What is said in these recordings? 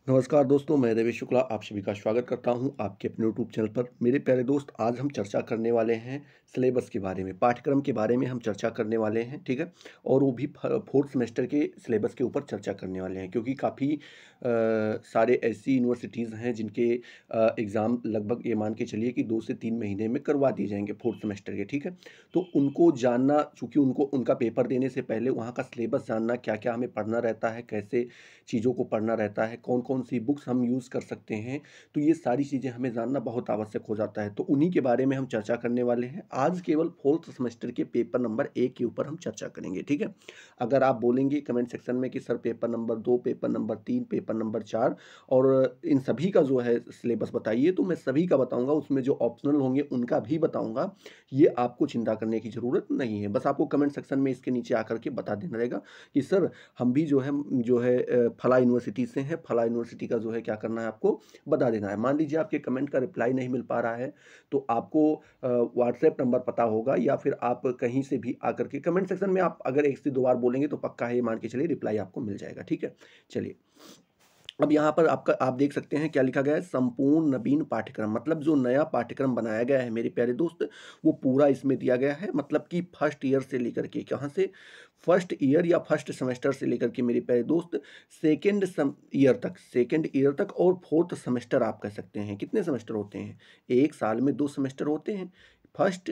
नमस्कार दोस्तों, मैं देवेश शुक्ला आप सभी का स्वागत करता हूं आपके अपने यूट्यूब चैनल पर। मेरे प्यारे दोस्त, आज हम चर्चा करने वाले हैं सिलेबस के बारे में, पाठ्यक्रम के बारे में हम चर्चा करने वाले हैं, ठीक है? और वो भी फोर्थ सेमेस्टर के सिलेबस के ऊपर चर्चा करने वाले हैं, क्योंकि काफ़ी सारे ऐसी यूनिवर्सिटीज़ हैं जिनके एग्ज़ाम लगभग ये मान के चलिए कि 2 से 3 महीने में करवा दिए जाएंगे फोर्थ सेमेस्टर के, ठीक है? तो उनको जानना, चूँकि उनको उनका पेपर देने से पहले वहाँ का सिलेबस जानना, क्या-क्या हमें पढ़ना रहता है, कैसे चीज़ों को पढ़ना रहता है, कौन-कौन सी बुक्स हम यूज़ कर सकते हैं, तो ये सारी चीज़ें हमें जानना बहुत आवश्यक हो जाता है। तो उन्हीं के बारे में हम चर्चा करने वाले हैं। आज केवल फोर्थ सेमेस्टर के पेपर नंबर 1 के ऊपर हम चर्चा करेंगे, ठीक है? अगर आप बोलेंगे कमेंट सेक्शन में कि sir paper number 2, paper number 3, paper number 4 और इन सभी का जो है सिलेबस बताइए, तो मैं सभी का बताऊँगा, उसमें जो ऑप्शनल होंगे उनका भी बताऊँगा। ये आपको चिंता करने की ज़रूरत नहीं है। बस आपको कमेंट सेक्शन में इसके नीचे आकर के बता देना रहेगा कि सर हम भी जो है फला यूनिवर्सिटी से हैं, फला यूनिवर्सिटी का जो है क्या करना है आपको बता देना है। मान लीजिए आपके कमेंट का रिप्लाई नहीं मिल पा रहा है, तो आपको व्हाट्सएप नंबर पता होगा या फिर आप कहीं से भी आकर के कमेंट सेक्शन में आप अगर 1 से 2 बार बोलेंगे तो पक्का है, ये मान के चलिए रिप्लाई आपको मिल जाएगा, ठीक है? चलिए, अब यहाँ पर आपका आप देख सकते हैं क्या लिखा गया है, संपूर्ण नवीन पाठ्यक्रम, मतलब जो नया पाठ्यक्रम बनाया गया है मेरे प्यारे दोस्त, वो पूरा इसमें दिया गया है। मतलब कि फर्स्ट ईयर से लेकर के, कहाँ से? फर्स्ट ईयर या फर्स्ट सेमेस्टर से लेकर के मेरे प्यारे दोस्त सेकेंड ईयर तक और फोर्थ सेमेस्टर आप कह सकते हैं। कितने सेमेस्टर होते हैं? एक साल में 2 सेमेस्टर होते हैं, फर्स्ट,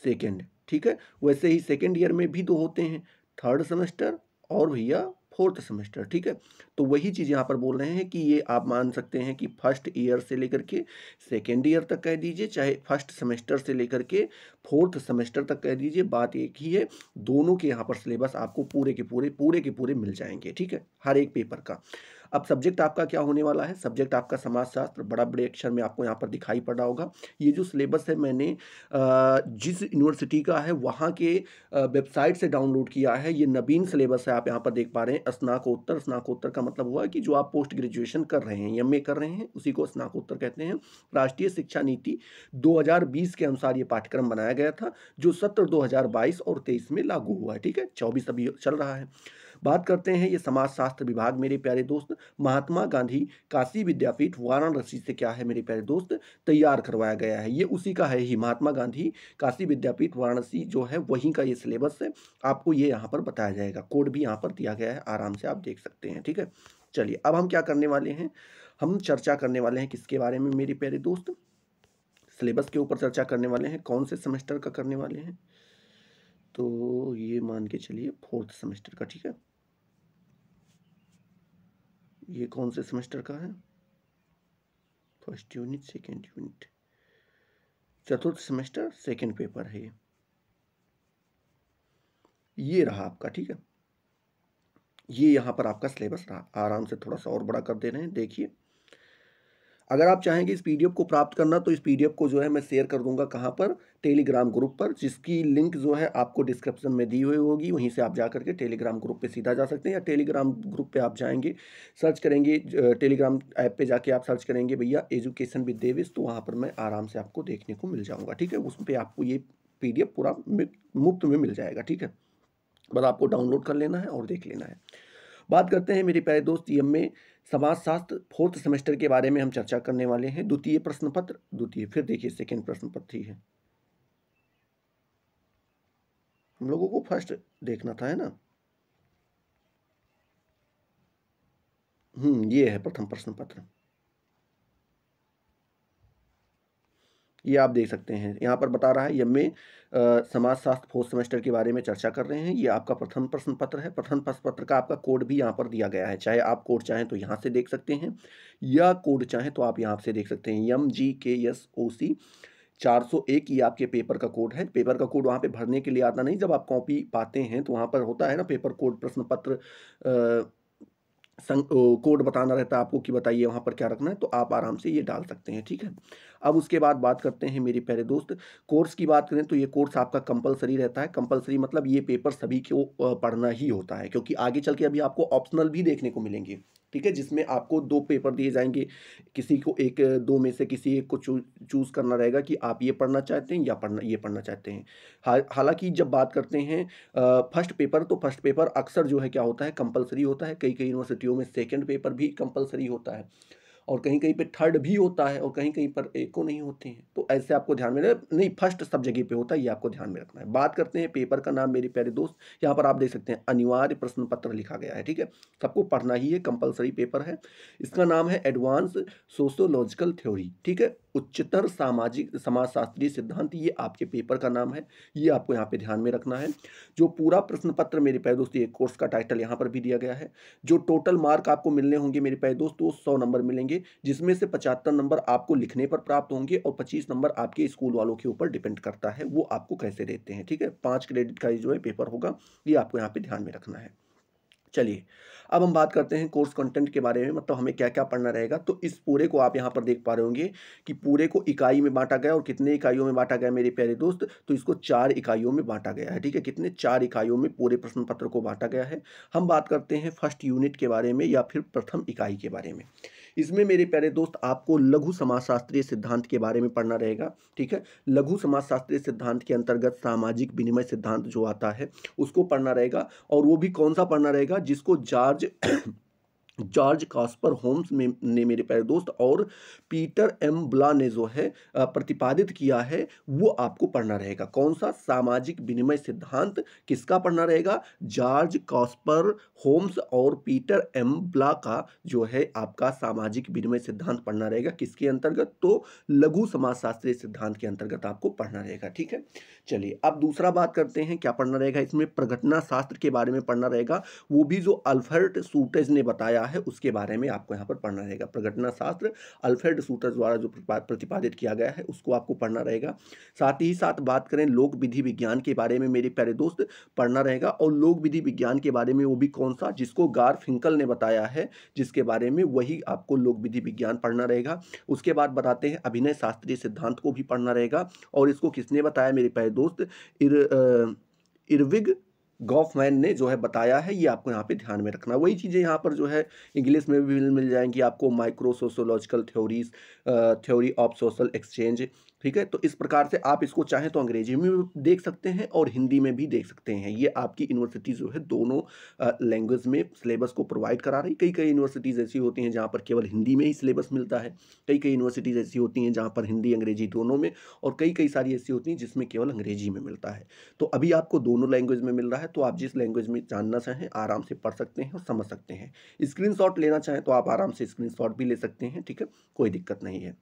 सेकेंड, ठीक है? वैसे ही सेकेंड ईयर में भी 2 होते हैं, थर्ड सेमेस्टर और भैया फोर्थ सेमेस्टर, ठीक है? तो वही चीज़ यहाँ पर बोल रहे हैं कि ये आप मान सकते हैं कि फर्स्ट ईयर से लेकर के सेकेंड ईयर तक कह दीजिए, चाहे फर्स्ट सेमेस्टर से लेकर के फोर्थ सेमेस्टर तक कह दीजिए, बात एक ही है। दोनों के यहाँ पर सिलेबस आपको पूरे के पूरे मिल जाएँगे, ठीक है? हर एक पेपर का। अब सब्जेक्ट आपका क्या होने वाला है? सब्जेक्ट आपका समाजशास्त्र, बड़े अक्षर में आपको यहाँ पर दिखाई पड़ रहा होगा। ये जो सिलेबस है मैंने जिस यूनिवर्सिटी का है वहाँ के वेबसाइट से डाउनलोड किया है। ये नवीन सिलेबस है, आप यहाँ पर देख पा रहे हैं। स्नाकोत्तर, स्नाकोत्तर का मतलब हुआ कि जो आप पोस्ट ग्रेजुएशन कर रहे हैं, एमए कर रहे हैं, उसी को स्नाकोत्तर कहते हैं। राष्ट्रीय शिक्षा नीति 2020 के अनुसार ये पाठ्यक्रम बनाया गया था, जो सत्र 2022 और 23 में लागू हुआ है, ठीक है? 24 अभी चल रहा है। बात करते हैं ये समाजशास्त्र विभाग मेरे प्यारे दोस्त, महात्मा गांधी काशी विद्यापीठ वाराणसी से क्या है मेरे प्यारे दोस्त, तैयार करवाया गया है। ये उसी का है ही, महात्मा गांधी काशी विद्यापीठ वाराणसी जो है वहीं का ये सिलेबस है। आपको ये यहाँ पर बताया जाएगा, कोड भी यहाँ पर दिया गया है, आराम से आप देख सकते हैं, ठीक है? चलिए, अब हम क्या करने वाले हैं, हम चर्चा करने वाले हैं किसके बारे में मेरे प्यारे दोस्त? सिलेबस के ऊपर चर्चा करने वाले हैं। कौन से सेमेस्टर का करने वाले हैं? तो ये मान के चलिए फोर्थ सेमेस्टर का, ठीक है? ये कौन से सेमेस्टर का है? फर्स्ट यूनिट, सेकेंड यूनिट, चतुर्थ सेमेस्टर, सेकेंड पेपर है ये रहा आपका, ठीक है? ये यहाँ पर आपका सिलेबस रहा। आराम से थोड़ा सा और बड़ा कर दे रहे हैं, देखिए। अगर आप चाहेंगे इस पीडीएफ को प्राप्त करना, तो इस पीडीएफ को जो है मैं शेयर कर दूंगा कहाँ पर? टेलीग्राम ग्रुप पर, जिसकी लिंक जो है आपको डिस्क्रिप्शन में दी हुई होगी। वहीं से आप जा करके टेलीग्राम ग्रुप पे सीधा जा सकते हैं, या टेलीग्राम ग्रुप पे आप जाएंगे, सर्च करेंगे, टेलीग्राम ऐप पे जाके आप सर्च करेंगे भैया एजुकेशन विद देवेश, तो वहाँ पर मैं आराम से आपको देखने को मिल जाऊँगा, ठीक है? उस पर आपको ये पीडीएफ पूरा मुफ्त में मिल जाएगा, ठीक है? बस आपको डाउनलोड कर लेना है और देख लेना है। बात करते हैं मेरे प्यारे दोस्त, ये में समाजशास्त्र फोर्थ सेमेस्टर के बारे में हम चर्चा करने वाले हैं। द्वितीय प्रश्न पत्र, द्वितीय, फिर देखिए सेकेंड प्रश्न पत्र ही है। हम लोगों को फर्स्ट देखना था, है ना? ये है प्रथम प्रश्न पत्र। ये आप देख सकते हैं, यहाँ पर बता रहा है यम समाजशास्त्र फोर्थ सेमेस्टर के बारे में चर्चा कर रहे हैं। ये आपका प्रथम प्रश्न पत्र है। प्रथम प्रश्न पत्र का आपका कोड भी यहाँ पर दिया गया है, चाहे आप कोड चाहें तो यहाँ से देख सकते हैं, या कोड चाहें तो आप यहाँ से देख सकते हैं। MGKSOC 401, ये आपके पेपर का कोड है। पेपर का कोड वहाँ पे भरने के लिए आता नहीं, जब आप कॉपी पाते हैं तो वहाँ पर होता है ना पेपर कोड, प्रश्न पत्र कोड बताना रहता है आपको कि बताइए वहाँ पर क्या रखना है, तो आप आराम से ये डाल सकते हैं, ठीक है? अब उसके बाद बात करते हैं मेरे प्यारे दोस्त, कोर्स की बात करें तो ये कोर्स आपका कंपलसरी रहता है। कंपलसरी मतलब ये पेपर सभी को पढ़ना ही होता है, क्योंकि आगे चल के अभी आपको ऑप्शनल भी देखने को मिलेंगे। ठीक है, जिसमें आपको 2 पेपर दिए जाएँगे, किसी को एक 2 में से किसी एक को चूज़ करना रहेगा कि आप ये पढ़ना चाहते हैं या ये पढ़ना चाहते हैं। हालाँकि जब बात करते हैं फर्स्ट पेपर, तो फर्स्ट पेपर अक्सर जो है क्या होता है, कंपल्सरी होता है। कई-कई यूनिवर्सिटियों में सेकंड पेपर भी कंपल्सरी होता है और कहीं-कहीं पे थर्ड भी होता है और कहीं-कहीं पर एक को नहीं होते हैं। तो ऐसे आपको ध्यान में नहीं, फर्स्ट सब जगह पे होता है, ये आपको ध्यान में रखना है। बात करते हैं पेपर का नाम मेरे प्यारे दोस्त, यहाँ पर आप देख सकते हैं अनिवार्य प्रश्न पत्र लिखा गया है, ठीक है? सबको पढ़ना ही है, कंपल्सरी पेपर है। इसका नाम है एडवांस सोशियोलॉजिकल थ्योरी, ठीक है? उच्चतर सामाजिक समाजशास्त्रीय सिद्धांत, ये आपके पेपर का नाम है, ये आपको यहाँ पे ध्यान में रखना है। जो पूरा प्रश्न पत्र मेरे प्यारे दोस्त, ये कोर्स का टाइटल यहाँ पर भी दिया गया है। जो टोटल मार्क आपको मिलने होंगे मेरे प्यारे दोस्त, वो 100 नंबर मिलेंगे, जिसमें से 75 नंबर आपको लिखने पर प्राप्त होंगे और 25 नंबर आपके स्कूल वालों के ऊपर डिपेंड करता है, वो आपको कैसे देते हैं, ठीक है? 5 क्रेडिट का ये जो है पेपर होगा, ये आपको यहाँ पे ध्यान में रखना है। चलिए, अब हम बात करते हैं कोर्स कंटेंट के बारे में, मतलब हमें क्या-क्या पढ़ना रहेगा। तो इस पूरे को आप यहाँ पर देख पा रहे होंगे कि पूरे को इकाई में बाँटा गया और कितने इकाइयों में बाँटा गया मेरे प्यारे दोस्त, तो इसको 4 इकाइयों में बाँटा गया है, ठीक है? कितने? 4 इकाइयों में पूरे प्रश्न पत्र को बाँटा गया है। हम बात करते हैं फर्स्ट यूनिट के बारे में या फिर प्रथम इकाई के बारे में। इसमें मेरे प्यारे दोस्त आपको लघु समाजशास्त्रीय सिद्धांत के बारे में पढ़ना रहेगा, ठीक है? लघु समाजशास्त्रीय सिद्धांत के अंतर्गत सामाजिक विनिमय सिद्धांत जो आता है, उसको पढ़ना रहेगा और वो भी कौन-सा पढ़ना रहेगा, जिसको जॉर्ज जॉर्ज कास्पर होम्स ने मेरे प्यारे दोस्त और पीटर एम ब्ला ने जो है प्रतिपादित किया है, वो आपको पढ़ना रहेगा। कौन सा? सामाजिक विनिमय सिद्धांत किसका पढ़ना रहेगा? जॉर्ज कास्पर होम्स और पीटर एम ब्ला का जो है आपका सामाजिक विनिमय सिद्धांत पढ़ना रहेगा। किसके अंतर्गत? तो लघु समाजशास्त्रीय सिद्धांत के अंतर्गत आपको पढ़ना रहेगा, ठीक है? चलिए, अब दूसरा बात करते हैं, क्या पढ़ना रहेगा इसमें? प्रघटना शास्त्र के बारे में पढ़ना रहेगा, वो भी जो अल्फ्रेड सूटेज ने बताया है उसके बारे में आपको यहाँ पर पढ़ना रहेगा। प्रघटना शास्त्र अल्फ्रेड सूटेज द्वारा जो प्रतिपादित किया गया है, उसको आपको पढ़ना रहेगा। साथ ही साथ बात करें लोक विधि विज्ञान के बारे में मेरे प्यारे दोस्त, पढ़ना रहेगा और लोक विधि विज्ञान के बारे में वो भी कौन सा? जिसको गारफिंकल ने बताया है, जिसके बारे में, वही आपको लोक विधि विज्ञान पढ़ना रहेगा। उसके बाद बताते हैं अभिनय शास्त्रीय सिद्धांत को भी पढ़ना रहेगा और इसको किसने बताया मेरे प्यारे दोस्त? इरविग गॉफमैन ने जो है बताया है, ये आपको यहाँ पे ध्यान में रखना। वही चीज़ें यहाँ पर जो है इंग्लिश में भी मिल जाएंगी आपको, micro sociological theories, theory of social exchange, ठीक है? तो इस प्रकार से आप इसको चाहें तो अंग्रेजी में भी देख सकते हैं और हिंदी में भी देख सकते हैं। ये आपकी यूनिवर्सिटी जो है दोनों लैंग्वेज में सिलेबस को प्रोवाइड करा रही। कई यूनिवर्सिटीज़ ऐसी होती हैं जहाँ पर केवल हिंदी में ही सिलेबस मिलता है, कई यूनिवर्सिटीज़ ऐसी होती हैं जहाँ पर हिंदी अंग्रेजी दोनों में, और कई सारी ऐसी होती हैं जिसमें केवल अंग्रेजी में मिलता है। तो अभी आपको दोनों लैंग्वेज में मिल रहा है, तो आप जिस लैंग्वेज में जानना चाहें आराम से पढ़ सकते हैं और समझ सकते हैं। स्क्रीनशॉट लेना चाहें तो आप आराम से स्क्रीनशॉट भी ले सकते हैं, ठीक है? कोई दिक्कत नहीं है।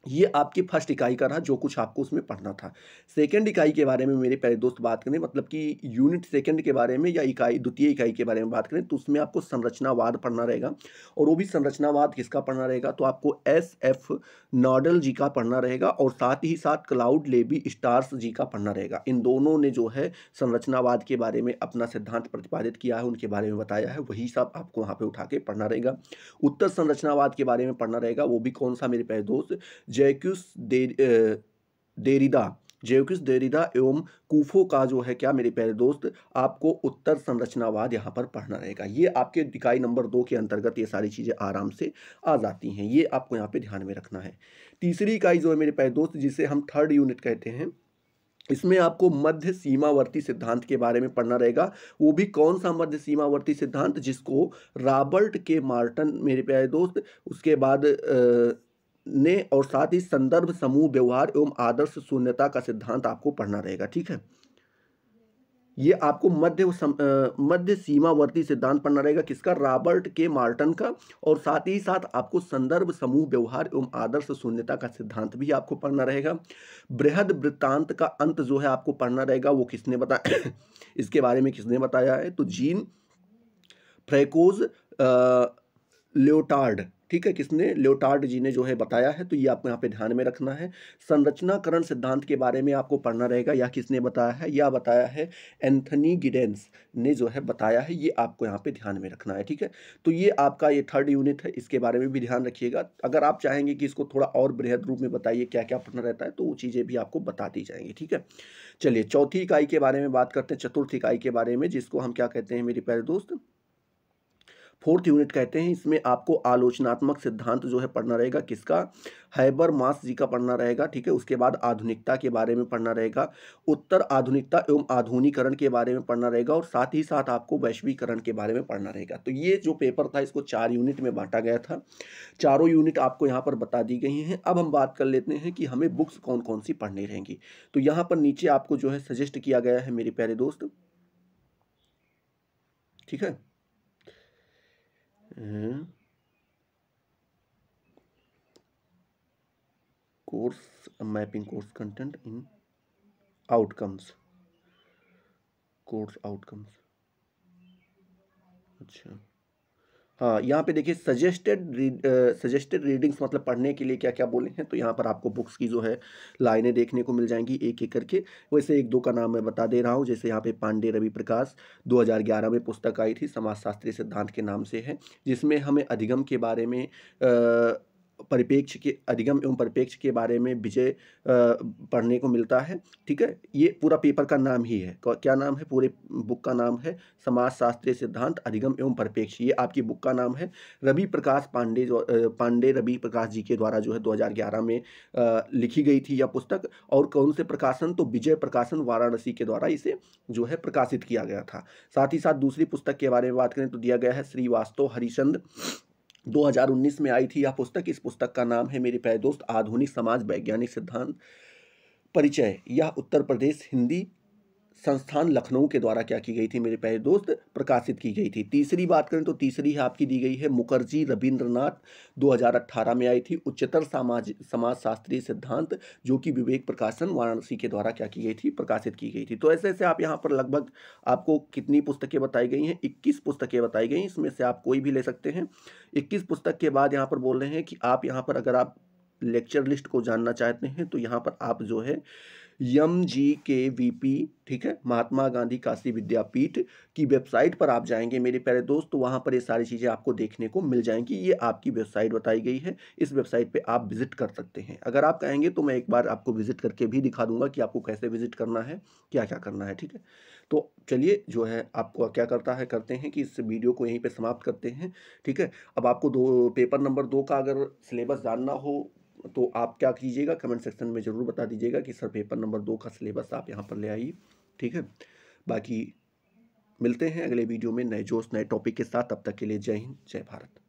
ये आपकी फर्स्ट इकाई का रहा, जो कुछ आपको उसमें पढ़ना था। सेकंड इकाई के बारे में मेरे प्यारे दोस्त बात करें, मतलब कि यूनिट सेकंड के बारे में या इकाई द्वितीय इकाई के बारे में बात करें, तो उसमें आपको संरचनावाद पढ़ना रहेगा और वो भी संरचनावाद किसका पढ़ना रहेगा? तो आपको एस.एफ. नॉडल जी का पढ़ना रहेगा और साथ ही साथ क्लाउड लेवी स्टार्स जी का पढ़ना रहेगा। इन दोनों ने जो है संरचनावाद के बारे में अपना सिद्धांत प्रतिपादित किया है, उनके बारे में बताया है, वही सब आपको वहाँ पे उठा के पढ़ना रहेगा। उत्तर संरचनावाद के बारे में पढ़ना रहेगा, वो भी कौन सा मेरे प्यारे दोस्त? जैक्यूस देरिदा एवं कूफो का जो है क्या मेरे प्यारे दोस्त, आपको उत्तर संरचनावाद यहाँ पर पढ़ना रहेगा। ये आपके इकाई नंबर 2 के अंतर्गत ये सारी चीज़ें आराम से आ जाती हैं, ये आपको यहाँ पे ध्यान में रखना है। तीसरी इकाई जो है मेरे प्यारे दोस्त, जिसे हम थर्ड यूनिट कहते हैं, इसमें आपको मध्य सीमावर्ती सिद्धांत के बारे में पढ़ना रहेगा। वो भी कौन सा मध्य सीमावर्ती सिद्धांत? जिसको रॉबर्ट के मार्टन मेरे प्यारे दोस्त, उसके बाद ने, और साथ ही संदर्भ समूह व्यवहार एवं आदर्श शून्यता का सिद्धांत आपको पढ़ना रहेगा, ठीक है? ये आपको मध्य सीमावर्ती सिद्धांत पढ़ना रहेगा, किसका? रॉबर्ट के मार्टन का। और साथ ही साथ आपको संदर्भ समूह व्यवहार एवं आदर्श शून्यता का सिद्धांत भी आपको पढ़ना रहेगा। बृहद वृत्तांत का अंत जो है आपको पढ़ना रहेगा, वो किसने बताया? इसके बारे में किसने बताया है? तो जीन फ्रैकोज लियोटार्ड, ठीक है? किसने? लियोटार्ड जी ने जो है बताया है, तो ये आपको यहाँ पे ध्यान में रखना है। संरचनाकरण सिद्धांत के बारे में आपको पढ़ना रहेगा, या किसने बताया है? या बताया है एंथनी गिडेंस ने जो है बताया है, ये आपको यहाँ पे ध्यान में रखना है, ठीक है? तो ये आपका ये थर्ड यूनिट है, इसके बारे में भी ध्यान रखिएगा। अगर आप चाहेंगे कि इसको थोड़ा और बृहद रूप में बताइए क्या क्या पढ़ना रहता है, तो वो चीज़ें भी आपको बता दी जाएंगी, ठीक है? चलिए, चौथी इकाई के बारे में बात करते हैं, चतुर्थ इकाई के बारे में, जिसको हम क्या कहते हैं मेरे प्यारे दोस्त? 4th यूनिट कहते हैं। इसमें आपको आलोचनात्मक सिद्धांत जो है पढ़ना रहेगा, किसका, हैबरमास जी का पढ़ना रहेगा, ठीक है। उसके बाद आधुनिकता के बारे में पढ़ना रहेगा, उत्तर आधुनिकता एवं आधुनिकीकरण के बारे में पढ़ना रहेगा, और साथ ही साथ आपको वैश्वीकरण के बारे में पढ़ना रहेगा। तो ये जो पेपर था इसको 4 यूनिट में बांटा गया था। चारों यूनिट आपको यहाँ पर बता दी गई हैं। अब हम बात कर लेते हैं कि हमें बुक्स कौन कौन सी पढ़नी रहेंगी। तो यहाँ पर नीचे आपको जो है सजेस्ट किया गया है मेरे प्यारे दोस्त, ठीक है। Course mapping, course content in outcomes, course outcomes, अच्छा हाँ, यहाँ पे देखिए सजेस्टेड रीडिंग्स मतलब पढ़ने के लिए क्या क्या बोले हैं। तो यहाँ पर आपको बुक्स की जो है लाइनें देखने को मिल जाएंगी एक एक करके। वैसे एक दो का नाम मैं बता दे रहा हूँ, जैसे यहाँ पे पांडे रवि प्रकाश 2011 में पुस्तक आई थी, समाजशास्त्री सिद्धांत के नाम से है, जिसमें हमें अधिगम के बारे में परिप्रेक्ष्य के, अधिगम एवं परिप्रेक्ष्य के बारे में विजय पढ़ने को मिलता है, ठीक है। ये पूरा पेपर का नाम ही है, क्या नाम है, पूरे बुक का नाम है समाजशास्त्रीय सिद्धांत अधिगम एवं परिप्रेक्ष्य। ये आपकी बुक का नाम है। रवि प्रकाश पांडे रवि प्रकाश जी के द्वारा जो है 2011 में लिखी गई थी यह पुस्तक। और कौन से प्रकाशन, तो विजय प्रकाशन वाराणसी के द्वारा इसे जो है प्रकाशित किया गया था। साथ ही साथ दूसरी पुस्तक के बारे में बात करें तो दिया गया है श्रीवास्तव हरिचंद, 2019 में आई थी यह पुस्तक। इस पुस्तक का नाम है मेरे प्यारे दोस्त आधुनिक समाज वैज्ञानिक सिद्धांत परिचय। यह उत्तर प्रदेश हिंदी संस्थान लखनऊ के द्वारा क्या की गई थी मेरे प्यारे दोस्त, प्रकाशित की गई थी। तीसरी बात करें तो तीसरी है आपकी दी गई है मुखर्जी रविंद्रनाथ, 2018 में आई थी उच्चतर समाजशास्त्रीय सिद्धांत, जो कि विवेक प्रकाशन वाराणसी के द्वारा क्या की गई थी, प्रकाशित की गई थी। तो ऐसे ऐसे आप यहाँ पर लगभग आपको कितनी पुस्तकें बताई गई हैं, 21 पुस्तकें बताई गई। इसमें से आप कोई भी ले सकते हैं। 21 पुस्तक के बाद यहाँ पर बोल रहे हैं कि आप यहाँ पर अगर आप लेक्चर लिस्ट को जानना चाहते हैं तो यहाँ पर आप जो है MGKVP, ठीक है, महात्मा गांधी काशी विद्यापीठ की वेबसाइट पर आप जाएंगे मेरे प्यारे दोस्त, तो वहां पर ये सारी चीज़ें आपको देखने को मिल जाएंगी। ये आपकी वेबसाइट बताई गई है, इस वेबसाइट पे आप विजिट कर सकते हैं। अगर आप कहेंगे तो मैं एक बार आपको विजिट करके भी दिखा दूंगा कि आपको कैसे विजिट करना है, क्या क्या करना है, ठीक है। तो चलिए जो है आपको क्या करते हैं कि इस वीडियो को यहीं पर समाप्त करते हैं, ठीक है। अब आपको पेपर नंबर 2 का अगर सिलेबस जानना हो तो आप क्या कीजिएगा, कमेंट सेक्शन में ज़रूर बता दीजिएगा कि सर पेपर नंबर 2 का सिलेबस आप यहाँ पर ले आइए, ठीक है। बाकी मिलते हैं अगले वीडियो में नए जोश नए टॉपिक के साथ। तब तक के लिए जय हिंद, जय भारत।